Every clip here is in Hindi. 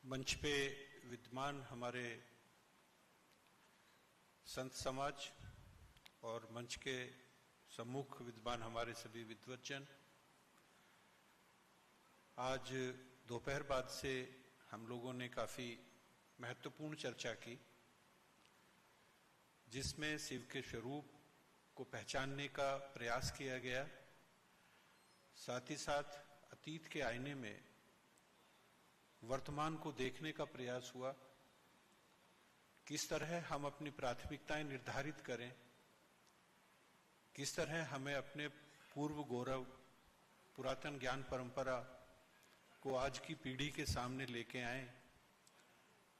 मंच पे विद्यमान हमारे संत समाज और मंच के सम्मुख विद्यमान हमारे सभी विद्वज्जन, आज दोपहर बाद से हम लोगों ने काफी महत्वपूर्ण चर्चा की, जिसमें शिव के स्वरूप को पहचानने का प्रयास किया गया, साथ ही साथ अतीत के आईने में वर्तमान को देखने का प्रयास हुआ। किस तरह हम अपनी प्राथमिकताएं निर्धारित करें, किस तरह हमें अपने पूर्व गौरव पुरातन ज्ञान परंपरा को आज की पीढ़ी के सामने लेके आए।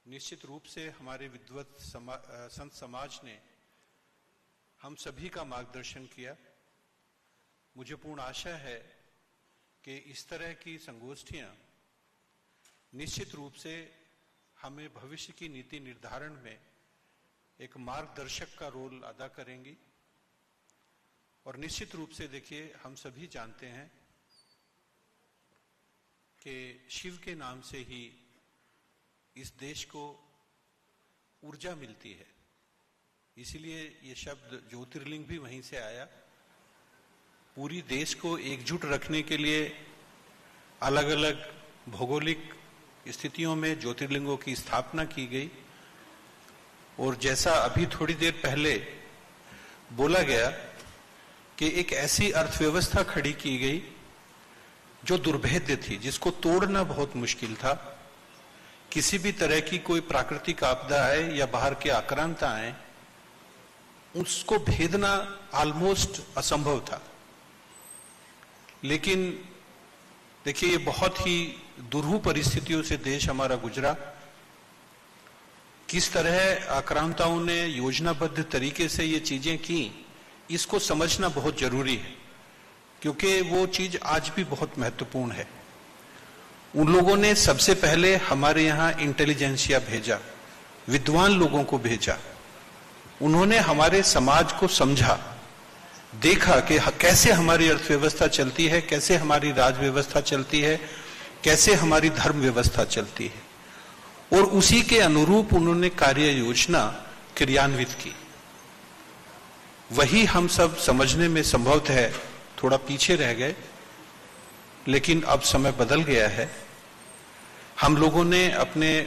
निश्चित रूप से हमारे विद्वत संत समाज ने हम सभी का मार्गदर्शन किया। मुझे पूर्ण आशा है कि इस तरह की संगोष्ठियां निश्चित रूप से हमें भविष्य की नीति निर्धारण में एक मार्गदर्शक का रोल अदा करेंगी। और निश्चित रूप से देखिए, हम सभी जानते हैं कि शिव के नाम से ही इस देश को ऊर्जा मिलती है, इसीलिए ये शब्द ज्योतिर्लिंग भी वहीं से आया। पूरी देश को एकजुट रखने के लिए अलग अलग भौगोलिक स्थितियों में ज्योतिर्लिंगों की स्थापना की गई। और जैसा अभी थोड़ी देर पहले बोला गया कि एक ऐसी अर्थव्यवस्था खड़ी की गई जो दुर्भेद्य थी, जिसको तोड़ना बहुत मुश्किल था। किसी भी तरह की कोई प्राकृतिक आपदा आए या बाहर के आक्रांत आए, उसको भेदना ऑलमोस्ट असंभव था। लेकिन देखिए, ये बहुत ही दुरूह परिस्थितियों से देश हमारा गुजरा। किस तरह आक्रांताओं ने योजनाबद्ध तरीके से ये चीजें की, इसको समझना बहुत जरूरी है, क्योंकि वो चीज आज भी बहुत महत्वपूर्ण है। उन लोगों ने सबसे पहले हमारे यहाँ इंटेलिजेंसिया भेजा, विद्वान लोगों को भेजा। उन्होंने हमारे समाज को समझा, देखा कि कैसे हमारी अर्थव्यवस्था चलती है, कैसे हमारी राज व्यवस्था चलती है, कैसे हमारी धर्म व्यवस्था चलती है, और उसी के अनुरूप उन्होंने कार्य योजना क्रियान्वित की। वही हम सब समझने में संभवतः थोड़ा पीछे रह गए, लेकिन अब समय बदल गया है। हम लोगों ने अपने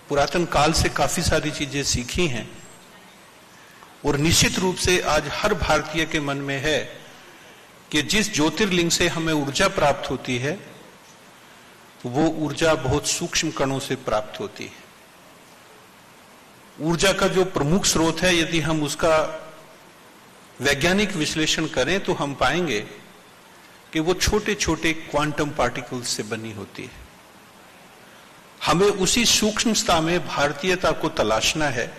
पुरातन काल से काफी सारी चीजें सीखी हैं, और निश्चित रूप से आज हर भारतीय के मन में है कि जिस ज्योतिर्लिंग से हमें ऊर्जा प्राप्त होती है, वो ऊर्जा बहुत सूक्ष्म कणों से प्राप्त होती है। ऊर्जा का जो प्रमुख स्रोत है, यदि हम उसका वैज्ञानिक विश्लेषण करें तो हम पाएंगे कि वो छोटे छोटे क्वांटम पार्टिकल्स से बनी होती है। हमें उसी सूक्ष्मता में भारतीयता को तलाशना है,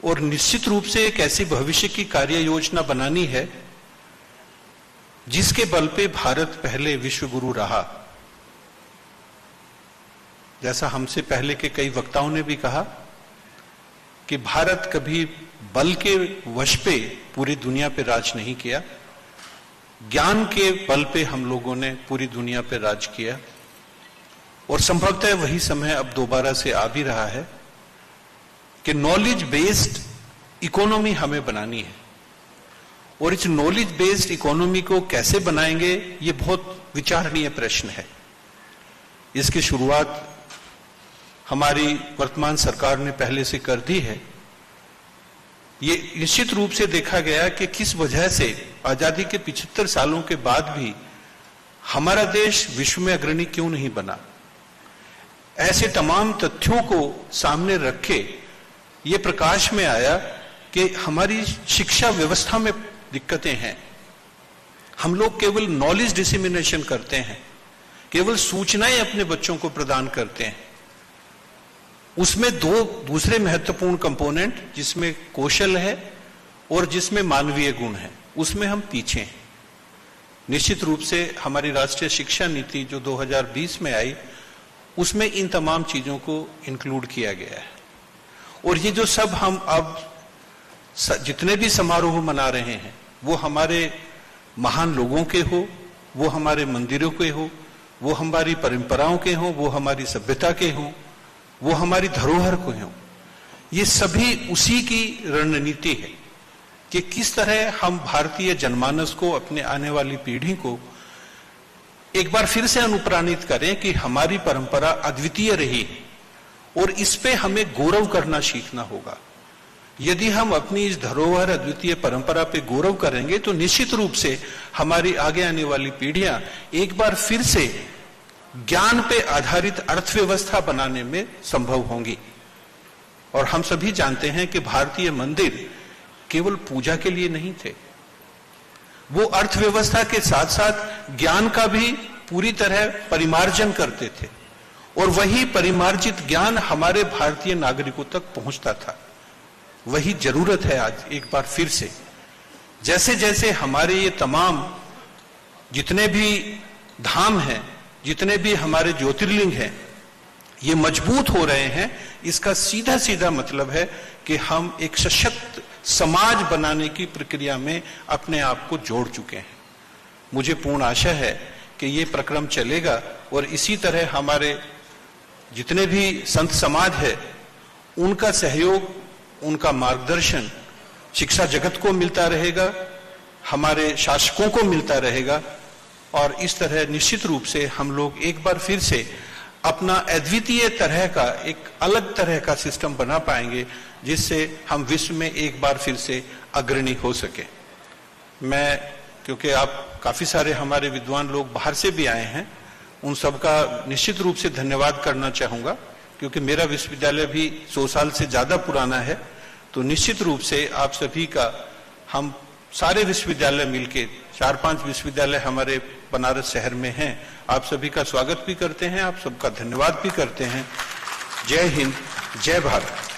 और निश्चित रूप से एक ऐसी भविष्य की कार्य योजना बनानी है जिसके बल पे भारत पहले विश्व गुरु रहा। जैसा हमसे पहले के कई वक्ताओं ने भी कहा कि भारत कभी बल के वश पे पूरी दुनिया पे राज नहीं किया, ज्ञान के बल पे हम लोगों ने पूरी दुनिया पे राज किया। और संभवतः वही समय अब दोबारा से आ भी रहा है कि नॉलेज बेस्ड इकोनॉमी हमें बनानी है। और इस नॉलेज बेस्ड इकोनॉमी को कैसे बनाएंगे, ये बहुत विचारणीय प्रश्न है। इसकी शुरुआत हमारी वर्तमान सरकार ने पहले से कर दी है। ये निश्चित रूप से देखा गया कि किस वजह से आजादी के 75 सालों के बाद भी हमारा देश विश्व में अग्रणी क्यों नहीं बना। ऐसे तमाम तथ्यों को सामने रखे ये प्रकाश में आया कि हमारी शिक्षा व्यवस्था में दिक्कतें हैं। हम लोग केवल नॉलेज डिसेमिनेशन करते हैं, केवल सूचनाएं अपने बच्चों को प्रदान करते हैं। उसमें दो दूसरे महत्वपूर्ण कंपोनेंट, जिसमें कौशल है और जिसमें मानवीय गुण है, उसमें हम पीछे हैं। निश्चित रूप से हमारी राष्ट्रीय शिक्षा नीति जो 2020 में आई, उसमें इन तमाम चीजों को इंक्लूड किया गया है। और ये जो सब हम अब जितने भी समारोह मना रहे हैं, वो हमारे महान लोगों के हो, वो हमारे मंदिरों के हो, वो हमारी परंपराओं के हों, वो हमारी सभ्यता के हों, वो हमारी धरोहर को हों, ये सभी उसी की रणनीति है कि किस तरह हम भारतीय जनमानस को, अपने आने वाली पीढ़ी को एक बार फिर से अनुप्राणित करें कि हमारी परंपरा अद्वितीय रही है और इस पे हमें गौरव करना सीखना होगा। यदि हम अपनी इस धरोहर अद्वितीय परंपरा पे गौरव करेंगे तो निश्चित रूप से हमारी आगे आने वाली पीढ़ियां एक बार फिर से ज्ञान पे आधारित अर्थव्यवस्था बनाने में संभव होंगी। और हम सभी जानते हैं कि भारतीय मंदिर केवल पूजा के लिए नहीं थे, वो अर्थव्यवस्था के साथ साथ ज्ञान का भी पूरी तरह परिमार्जन करते थे और वही परिमार्जित ज्ञान हमारे भारतीय नागरिकों तक पहुंचता था। वही जरूरत है आज एक बार फिर से। जैसे जैसे हमारे ये तमाम जितने भी धाम हैं, जितने भी हमारे ज्योतिर्लिंग हैं, ये मजबूत हो रहे हैं, इसका सीधा सीधा मतलब है कि हम एक सशक्त समाज बनाने की प्रक्रिया में अपने आप को जोड़ चुके हैं। मुझे पूर्ण आशा है कि ये प्रक्रम चलेगा और इसी तरह हमारे जितने भी संत समाज है उनका सहयोग, उनका मार्गदर्शन शिक्षा जगत को मिलता रहेगा, हमारे शासकों को मिलता रहेगा और इस तरह निश्चित रूप से हम लोग एक बार फिर से अपना अद्वितीय तरह का, एक अलग तरह का सिस्टम बना पाएंगे जिससे हम विश्व में एक बार फिर से अग्रणी हो सके। मैं, क्योंकि आप काफी सारे हमारे विद्वान लोग बाहर से भी आए हैं, उन सबका निश्चित रूप से धन्यवाद करना चाहूंगा, क्योंकि मेरा विश्वविद्यालय भी 100 साल से ज्यादा पुराना है। तो निश्चित रूप से आप सभी का, हम सारे विश्वविद्यालय मिलके, 4-5 विश्वविद्यालय हमारे बनारस शहर में हैं, आप सभी का स्वागत भी करते हैं, आप सबका धन्यवाद भी करते हैं। जय हिंद, जय भारत।